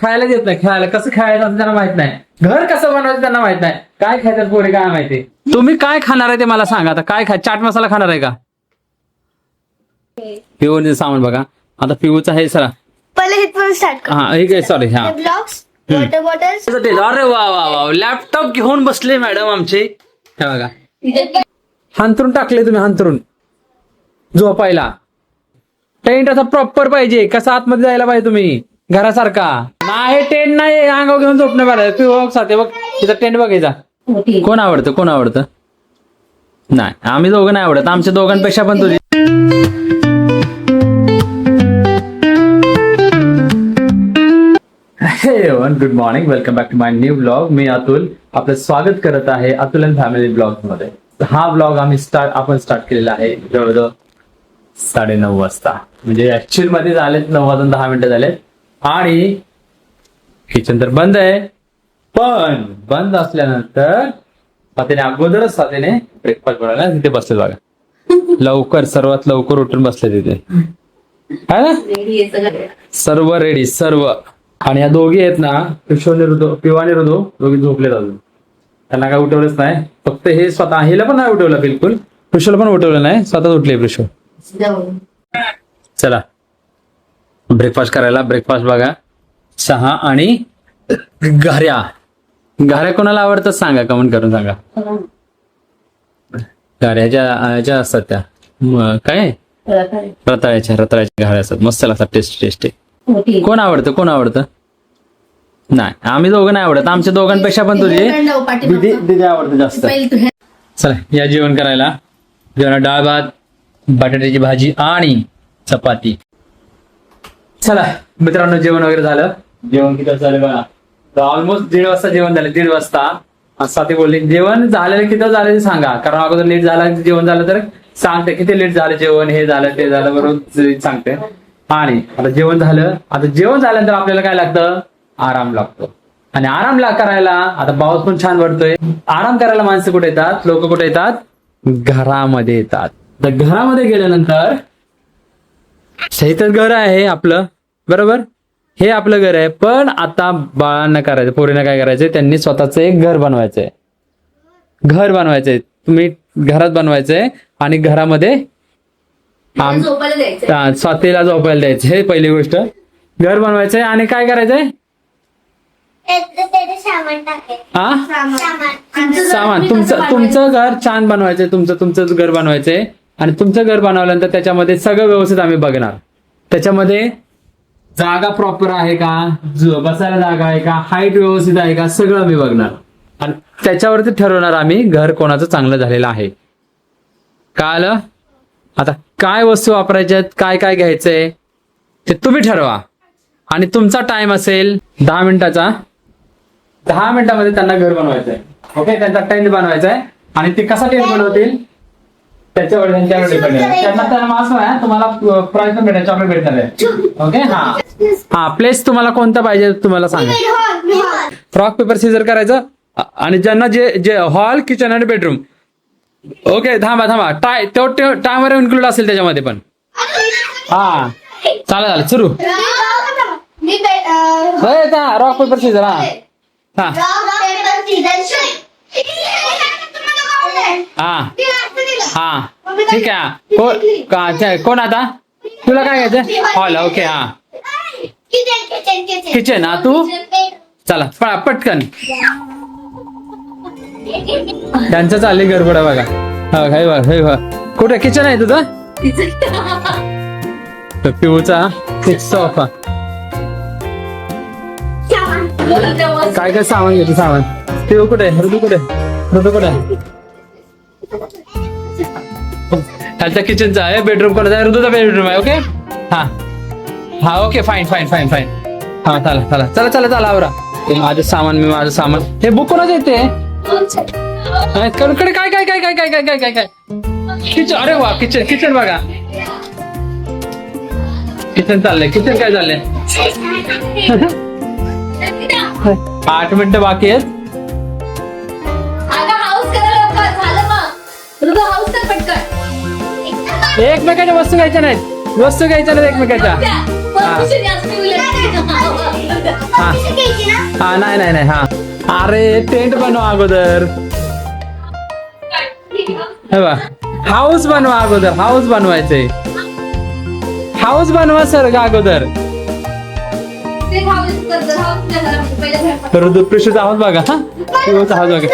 खायला देत नाही. खेळायला कसं खेळायचं असं त्यांना माहित नाही. घर कसं बनवायचं त्यांना माहित नाही. काय खायचं पोरे काय माहिती. तुम्ही काय खाणार आहे ते मला सांगा. आता काय चाट मसाला खाणार आहे का? पिऊचं सामान बघा. आता पिऊचा हे सरा पहिले इथून स्टार्ट कर. हा हे काय सॉरी हा ब्लॉक्स, वॉटर बॉटल्स. अरे वा वा वा लॅपटॉप घेऊन बसले मॅडम आमचे. हे बघा हांतरून टाकले तुम्ही. हांतरून झोपायला टेंट असा प्रॉपर पाहिजे. कसा आतमध्ये जायला पाहिजे तुम्ही घरासारखा. नाही टेंट नाही अंगावर घेऊन झोपणे पाहिजे. पिऊ साथे बघ तिचा टेंट बघायचा. कोण आवडतं कोण आवडतं? नाही आम्ही दोघं नाही आवडत. आमच्या दोघांपेक्षा पण तुझी. Good morning. Welcome back to my new blog. मी अतुल आपलं स्वागत करत आहे अतुल अँड फॅमिली ब्लॉग मध्ये. हा ब्लॉग आपण स्टार्ट केलेला आहे जवळजवळ 9:30 वाजता. म्हणजे ऍक्च्युअल मध्ये झालेत 9:10 झालेत. आणि किचन तर बंद आहे. पण बंद असल्यानंतर साथीने अगोदरच ब्रेकफास्ट बनवायला तिथे बसले बघा. लवकर सर्वात लवकर उठून बसले तिथे है ना. सर्व रेडी सर्व. आणि या दोघी आहेत ना पिवाने ऋतू दोघी झोपलेत अजून. त्यांना काय उठवलंच नाही. फक्त हे स्वतः हिला पण नाही उठवलं बिलकुल. पृष्ठला पण उठवलं नाही. स्वतःच उठले पृष्ठ. चला ब्रेकफास्ट करायला. ब्रेकफास्ट बघा चहा आणि घाऱ्या. घाऱ्या कोणाला आवडतं सांगा कमेंट करून सांगा. घाऱ्याच्या असतात त्या काय रताळ्याच्या घाऱ्या असतात. मस्त लागतात. टेस्टी. कोण आवडतं? नाही आम्ही दोघं नाही आवडत. आमच्या दोघांपेक्षा पण तुझे दिदी आवडतं जास्त. चला या जेवण करायला. जेवणात डाळ भात, बटाट्याची भाजी आणि चपाती. चला मित्रांनो जेवण वगैरे झालं. जेवण किती झालं बघा. ऑलमोस्ट 1:30 वाजता जेवण झालं. 1:30 वाजता साथी बोलली जेवण झालेलं किती झालं ते सांगा. कारण अगोदर लेट झालं जेवण झालं तर सांगते किती लेट झालं जेवण. हे झालं ते झालं बरोबर सांगते. आणि आता जेवण झालं. आता जेवण झाल्यानंतर आपल्याला काय लागतं? आराम लागतो. आणि आराम करायला आता पाऊस पण छान पडतोय. आराम करायला माणसं कुठे येतात? लोक कुठे येतात? घरामध्ये येतात. तर घरामध्ये गेल्यानंतर सहितच घर आहे आपलं बरोबर. हे आपलं घर आहे. पण आता बाळांना करायचं पोरींना काय करायचंय? त्यांनी स्वतःच एक घर बनवायचंय. तुम्ही घरात बनवायचंय आणि घरामध्ये स्वातीला झोपायला द्यायचं. हे पहिली गोष्ट. घर बनवायचंय आणि काय करायचंय? सामान तुमचं घर छान बनवायचंय. तुमचं घर बनवायचंय. आणि तुमचं घर बनवल्यानंतर त्याच्यामध्ये सगळं व्यवस्थित आम्ही बघणार. त्याच्यामध्ये जागा प्रॉपर आहे का? बसायला जागा आहे का? हाईट व्यवस्थित आहे का? सगळं आम्ही बघणार. आणि त्याच्यावरती ठरवणार आम्ही घर कोणाचं चांगलं झालेलं आहे. कळलं? आता काय वस्तू वापरायच्या आहेत, काय घ्यायचंय ते तुम्ही ठरवा. आणि तुमचा टाइम असेल 10 मिनिटाचा. 10 मिनिटामध्ये त्यांना घर बनवायचंय. ओके त्यांचा टेंट बनवायचा आहे. आणि ते कसा टेंट बनवतील त्याच्यावर त्यांच्यावर डिपेंड आहे. त्यांना मास्क आहे. तुम्हाला प्राइस पण भेटेल. चॉकलेट भेटणार. ओके हा प्लेस तुम्हाला कोणता पाहिजे तुम्हाला सांगा. फ्रॉक पेपर सीझर करायचं. आणि ज्यांना जे हॉल किचन आणि बेडरूम. ओके थांबा टायमर इन्क्लूड असेल त्याच्यामध्ये पण. हा चालेल सुरू. Rock paper scissor. हा ठीक आहे. कोण आता तुला काय घ्यायचं? हॉल. ओके हा किचन. हा तू चला पटकन. त्यांचं चालली गडबड बघा. कुठे किचन आहे तुझं? पिऊचा सोफा. काय सामान घेतो सामान. पिऊ कुठे? ऋतू कुठे? त्यांच्या किचनचा आहे. बेडरूम कोणाचा आहे? ऋतूचा बेडरूम आहे. ओके हा ओके फाईन. हा चला आवरा. माझं सामान हे बुक कोणाचं येते? कडे काय किचन. अरे वा किचन बघा. किचन चाललंय. किचन काय चाललंय? 8 मिनिटं बाकी आहेत. एकमेकाच्या वस्तू घ्यायच्या नाहीत. एकमेकाच्या हा घ्यायची ना. हा नाही नाही नाही हा अरे टेंट बनवा अगोदर हे बा हाऊस बनवा अगोदर हाऊस बनवायचंय हाऊस बनवा सर अगोदर तर दुप्रेशूचा हाऊस बघा हा पिऊचा हाऊस बघा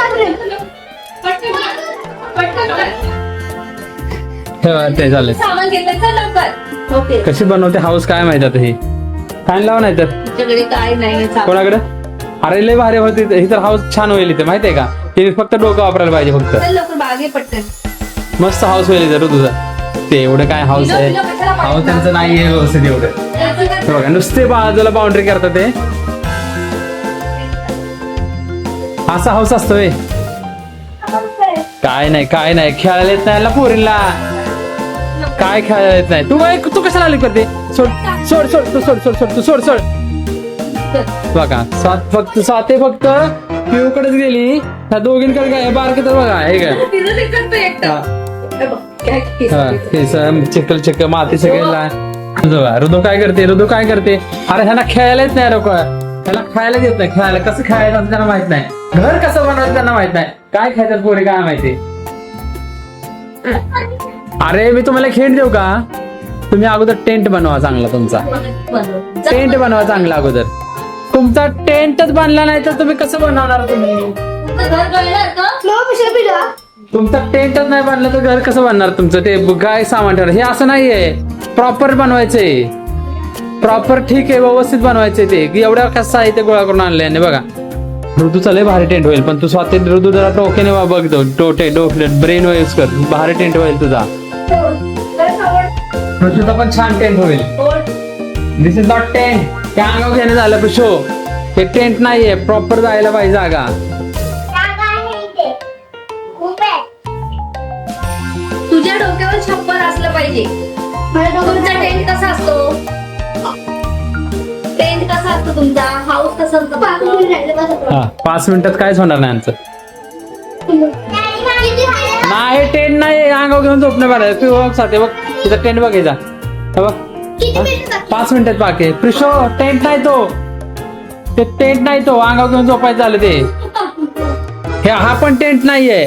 हे बघा, ते झालं सामान घेतलं चल लवकर. ओके कशी बनवते हाऊस काय माहिती आता ही फॅन लावा नाही तर तुझ्याकडे काय नाही कोणाकडे अरे लय भारी होती ही तर हाऊस छान होईल इथे माहितीये का हे फक्त डोकं वापरायला पाहिजे फक्त चल लवकर बागे पटकन. मस्त हाऊस होईल इथे तुझं ते एवढं काय हाऊस आहे हाऊस त्यांचं नाहीये व्यवस्थित एवढं हे बघा नुसते बाजूला बाउंड्री करतात ते असा हाऊस असतोय काय नाही खेळायला येत नाही पोरीला काय खेळायला येत नाही तू कशाला आली करते सोड सोड सोड तू सोड सोड सोड तू सोड सोड बघा फक्त पिऊकडेच गेली त्या दोघींकडे काय बारके तर बघा हे काय तिथं ते करतोय एकटा. हे बघ, काय किस हा, करते. ते चिखल माती सगळ्याला ऋदू काय करते अरे ह्यांना खेळायला येत नाही लोक ह्याला खायला देत नाही खेळायला कसं खेळायचं त्यांना माहित नाही घर कसं बनवायचं त्यांना माहित नाही काय खायचं पोरे काय माहिती अरे मी तुम्हाला खेळ देऊ का तुम्ही अगोदर टेंट बनवा चांगला तुमचा टेंट बनवा चांगला अगोदर तुमचा टेंटच बांधला नाही तर तुम्ही कसं बनवणार तुम्ही तुमचं घर गळणार का? मग पिशवी पिला. तुमचा टेंटच नाही बांधलं तर घर कसं बांधणार तुमचं ते काय सामान ठेवणार हे असं नाहीये प्रॉपर बनवायचंय प्रॉपर ठीक आहे व्यवस्थित बनवायचंय ते एवढ्या कसं साहित्य गोळा करून आणलंय आणि बघा ऋतूचा लय भारी टेंट होईल पण तू स्वतः ऋतू जरा डोक्याने बघ डोके ब्रेन यूज कर भारी टेंट होईल तुझा ऋतूचा पण छान टेंट होईल दिस इज नॉट टेंट त्या अंगावर घेणे झालं पण शो हे टेंट नाहीये प्रॉपर जायला पाहिजे जागा जागा आहे इथे. खूप आहे. तुझ्या डोक्यावर छप्पर असलं पाहिजे. मला तुमचा टेंट कसा असतो टेंट कसा असतो तुमचा हाऊस कसा असतो हा 5 मिनिटात कायच होणार नाही आमचं नाही टेंट नाही अंगावर घेऊन झोपणं बरं तू साथे बघ तिचा टेंट बघायचा हे बघ 5 मिनिटात बाकी प्रिशो टेंट नाही तो ते टेंट नाही तो अंगावर घेऊन झोपायचं झालं ते हे हा पण टेंट नाहीये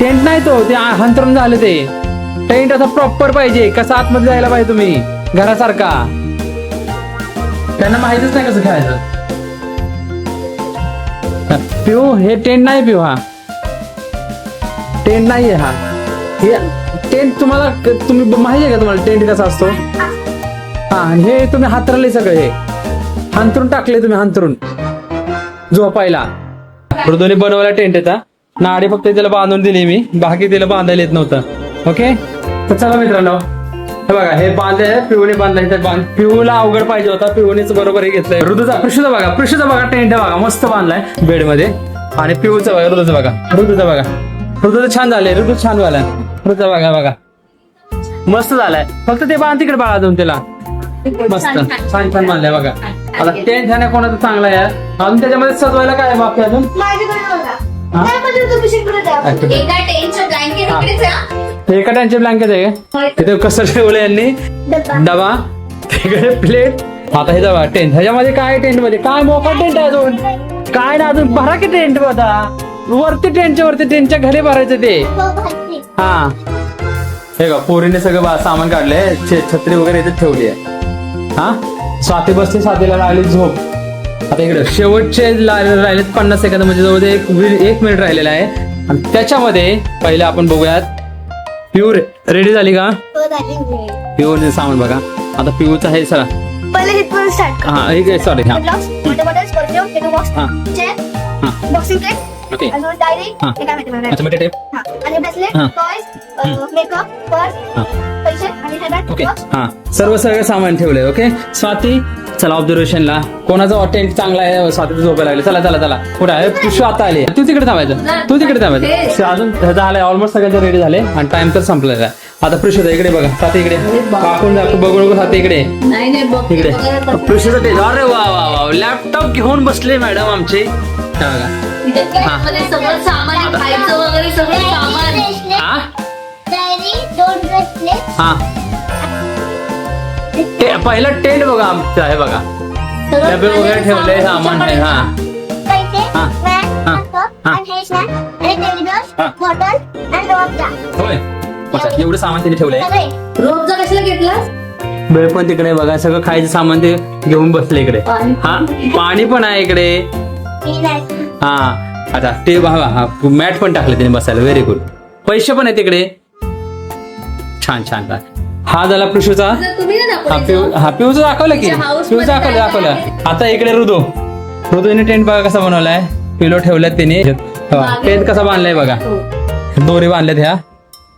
टेंट नाही तो ते हंतरून झालं ते टेंट असं प्रॉपर पाहिजे कसं आतमध्ये जायला पाहिजे तुम्ही घरासारखा त्यांना माहितीच नाही कसं खेळायचं पिऊ हे टेंट नाही पिऊ हा टेंट नाहीये हा हे टेंट तुम्हाला तुम्ही माहिती आहे का तुम्हाला टेंट कसा असतो हा आणि हे तुम्ही हातरले सगळे हे हंतरून टाकले तुम्ही हंतरून झोपायला मृदूने बनवला टेंट येता नाडी फक्त त्याला बांधून दिली मी बाकी त्याला बांधायला येत नव्हतं ओके तर चला मित्रांनो हे बघा हे बांधले पिऊने बांधलाय तर पिऊला अवघड पाहिजे होता पिऊनेच बरोबर हे घेतलंय ऋतूचा पृष्ठचा बघा टेंट बघा मस्त बांधलाय बेड मध्ये आणि पिऊचा बघा ऋतूचा बघा छान झालंय ऋतू छान झालाय ऋतूचा बघा मस्त झालाय फक्त ते बांध तिकडे बाळा देऊन त्याला मस्त छान बांधलाय बघा आता टेंट ह्याने कोणाचं चांगला आहे अजून त्याच्यामध्ये सजवायला काय बाकी अजून माझ्याकडे होता. हा? मला पण तो पिशवी पुढे द्या. एका टेंटचं ब्लँकेट इकडेच आहे. एका त्यांचे ब्लँकेट आहे का? तिथे कसं ठेवलं यांनी डब्बा. डबा तिकडे प्लेट आता हे डबा टेंट ह्याच्यामध्ये काय टेंट मध्ये काय मोठा टेंट आहे अजून काय ना अजून भरा की टेंट आता वरती टेंटच्या घरी भरायचं ते तो भाजी. हा हे का पोरीने सगळं सामान काढलंय छत्री वगैरे इथे ठेवली आहे हा स्वाती बसली स्वातीला लागली झोप आता इकडे शेवटचे राहिलेत 50 सेकंद म्हणजे जवळ 1 मिनिट राहिलेला आहे आणि त्याच्यामध्ये पहिले आपण बघूयात पिऊ रेडी झाली का तो झाली. पिऊने सामान बघा आता पिऊचा हे सरा पहिले हिथपर्यंत स्टार्ट कर. हा सॉरी हा blocks, water bottles, perfume, tattoo box, हा. चेन, हा बॉक्सिंग प्लेट, ओके अजून डायरी, हा. हे काय माहिती मला. अच्छा म्हणजे टेप हा. आणि ब्रेसलेट, हा. टॉयज, मेकअप, पर्स, हा पैसे आणि हेअरबँड, ओके बॉक्स. हा सर्व सगळं सामान ठेवलंय ओके स्वाती चला ऑब्झर्वेशनला कोणाचा टेंट चांगला आहे स्वातीचं झोपायला लागले चला कुठं आहे पिशू आता आली तू तिकडे थांबायचं अजून झालंय ऑलमोस्ट सगळ्यांचं रेडी झाले आणि टाइम तर संपलेला आहे आता पृष्ठ इकडे बघा साथी इकडे काकून बघू नको साथी इकडे नाही बघ इकडे पृष्ठचं टेंट अरे वा लॅपटॉप घेऊन बसले मॅडम आमचे हे बघा मध्ये सगळं सामान आहे, खायचं वगैरे सगळं सामान. ब्रेसलेट, हा डायरी, 2 ब्रेसलेट, हा पहिला टेंट बघा आमचा आहे बघा सगळं डबे वगैरे खाण्याचं ठेवले म्हणजे सामान सामान आहे हा पैसे हा. वॅन हा. लॅपटॉप हा. आणि हेडलाईन आणि टेलिव्हिजन हा. बॉटल आणि रोबजा होय अच्छा, एवढं सामान त्यांनी ठेवलंय. सगळे रोजचा कशाला घेतलास? वेळ पण तिकडे बघा, सगळं खायचं सामान ते घेऊन बसले इकडे. पाणी. हा पाणी पण आहे इकडे. हे नाही. हा आता ते हा मॅट पण टाकले त्याने बसायला. Very good. पैसे पण आहेत तिकडे. छान छान. हा झाला प्रिशूचा. तुम्ही ना दाखवलं. हा पिऊचं दाखवलं की त्याच्या house पिऊचं मध्ये दाखवलं काय दाखवलं. आता इकडे ऋतूने टेंट बघा कसा बनवलाय. पिलो ठेवल्यात त्याने. टेंट कसा बांधलाय बघा. दोरी बांधल्यात ह्या.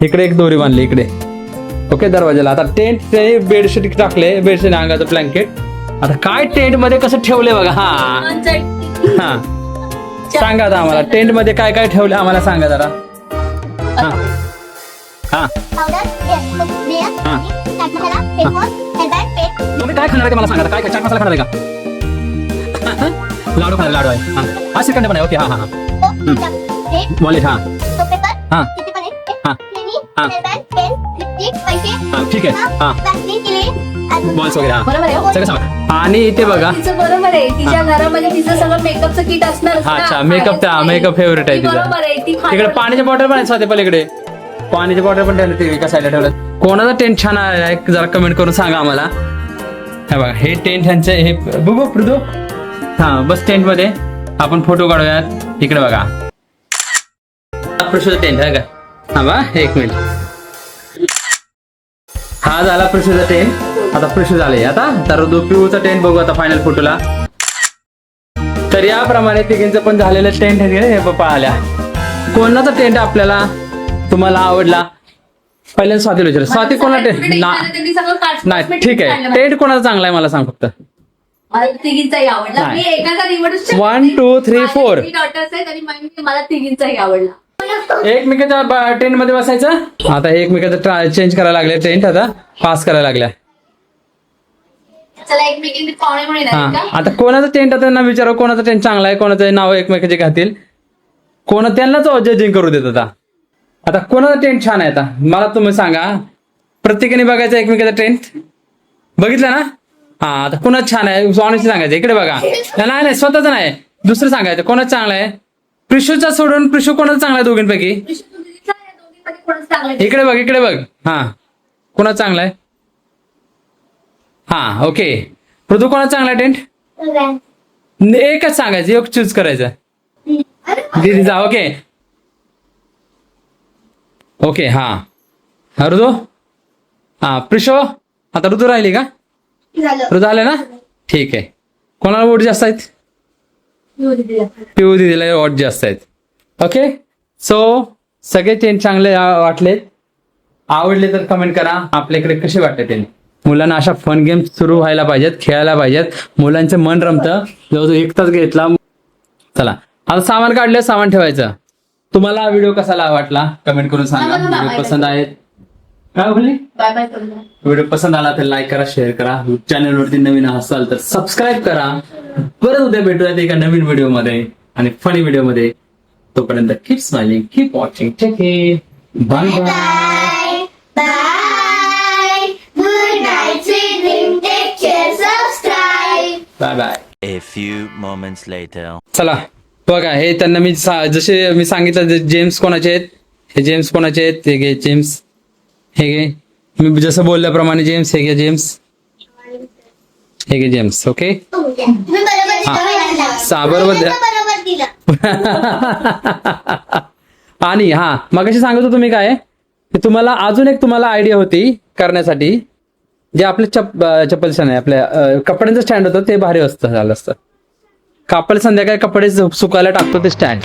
इकडे एक दोरी बांधली इकडे. ओके दरवाजाला. आता टेंट बेडशीट टाकले. बेडशीट अंगाचं ब्लँकेट. आता काय टेंट मध्ये कसं ठेवलंय बघा. हा हा सांगा आता आम्हाला टेंट मध्ये काय काय ठेवलं आम्हाला सांगा जरा. हा हा पावडर, बियर, हा. Chaat masala, face wash, hairband, paste, तुम्ही काय खाणार आहे ते मला सांगा आता. काय काय चाट मसाला खाणार आहे का? लाडू खाणार लाडू आहे. हा श्रीखंड पण आहे. ओके हा हा हा सोप, टेप, वॉलेट हा सोप पेपर, हा किती पण हा. क्लिनिंग, हा. हेअरबँड, पेन, लिपस्टिक, पैसे, हा ठीक आहे. हा वॅक्सिन, किले, बॉल्स वगैरे हा बरोबर आहे हो. सगळं सांगा. आणि इथे बघा. तिचं बरोबर आहे. तिच्या घरामध्ये तिचं सगळं मेकअपचं किट असणार. अच्छा मेकअप फेवरेट आहे तिचा. बरोबर आहे. ती तिकडे पाण्याच्या बॉटल पण आहेत साधे पलीकडे. पाण्याची बॉटल पण ठेवली ती एका साईडला ठेवलं. कोणाचा टेंट छान आहे जरा कमेंट करून सांगा आम्हाला. हे बघा हे टेंट ह्यांचे हे बघू पृथू. हा बस टेंट मध्ये आपण फोटो काढूयात. इकडे बघा प्रशूचा टेंट आहे का. हा बा एक मिनिट. हा झाला प्रशूचा टेंट. आता प्रशू झाले. आता तर पिऊचा टेंट बघू आता फायनल फोटोला. तर याप्रमाणे तिघींचं पण झालेलं टेंट हे पाहिल्या. कोणाचा टेंट आपल्याला तुम्हाला आवडला पहिल्यांदा स्वातीला विचार. स्वाती कोणा टेंट नाही ठीक आहे. टेंट कोणाचा चांगला आहे मला सांग फक्त. मला तिघींचाही आवडला. मी एकाचा निवडू शकते. 1 2 3 4 डॉटर्स आहेत आणि मला तिघींचाही आवडला. एकमेकाच्या टेंट मध्ये बसायचं. आता एकमेकाचं चेंज करायला लागले टेंट. आता पास करायला लागल्या. चला एकमेकींचे पाहुणे म्हणून येणार हा का? आता कोणाचा टेंट आता त्यांना विचारा कोणाचा टेंट चांगला आहे. कोणाचं नाव एकमेकाचे घातील. त्यांनाच जजिंग करू देत आता कोणाचा टेंट छान आहे. आता मला तुम्ही सांगा. प्रत्येकाने बघायचं एकमेकाचा टेंट बघितलं ना. हा आता कोणाच छान आहे ऑनेस्टली सांगायचं. इकडे बघा. नाही नाही स्वतःच नाही दुसरं सांगायचं कोणाच चांगला आहे. प्रिशूचा सोडून प्रिशू कोणाचा चांगला आहे दोघींपैकी. विष्णू तुझीचा या दोघींपैकी कोणाचं चांगलं आहे? इकडे बघ इकडे बघ. हा कोणाचा चांगला आहे. हा ओके पृथू कोणाचा चांगला आहे टेंट. वॅन. एकच सांगायचं एक चूज करायचं. दीदीचा ओके ओके हा ऋतू. हा प्रिशो. आता ऋतू राहिली का. झालं. ऋतू आले ना. ठीक आहे. कोणाला वोट जास्त आहेत. पिऊ दिदीला वोट जास्त आहेत. ओके सो सगळे टेंट चांगले वाटले. आवडले तर कमेंट करा. आपल्याकडे कसे वाटते टेंट. मुलांना अशा फन गेम सुरू व्हायला पाहिजेत. खेळायला पाहिजेत. मुलांचं मन रमतं. जवळजवळ 1 तास घेतला. चला आता सामान काढलं. सामान ठेवायचं. तुम्हाला हा व्हिडिओ कसा वाटला कमेंट करून सांगा. व्हिडिओ पसंत आहेत काय बोलली. बाय बाय करून द्या. व्हिडिओ पसंत आला तर लाईक करा शेअर करा. चॅनलवरती नवीन असाल तर सबस्क्राईब करा. परत उद्या भेटूयात एका नवीन व्हिडिओ मध्ये आणि फनी व्हिडिओ मध्ये. तोपर्यंत keep smiling keep watching. Take care. Bye bye. Bye. Bye. Good night, sweet dream. Take care. Subscribe. Bye bye. A few moments later. चला बघा हे त्यांना मी जसे मी सांगितलं जेम्स कोणाचे आहेत. हे जेम्स कोणाचे आहेत. हे घे जेम्स. हे घे मी जसं बोलल्याप्रमाणे जेम्स. हे घे जेम्स. हे घे जेम्स. ओके तुम्ही बरोबर दिलं. बरोबर द्या. बरोबर दिलं. आणि हा मगाशी सांगत होतो तुम्ही काय की तुम्हाला अजून एक तुम्हाला आयडिया होती करण्यासाठी. जे आपले चप्पल नाही आपल्या कपड्यांचं स्टँड होतं ते भारी असतं झालं असतं. कापड संध्याकाळी कपडे सुकायला टाकतो ते स्टँड.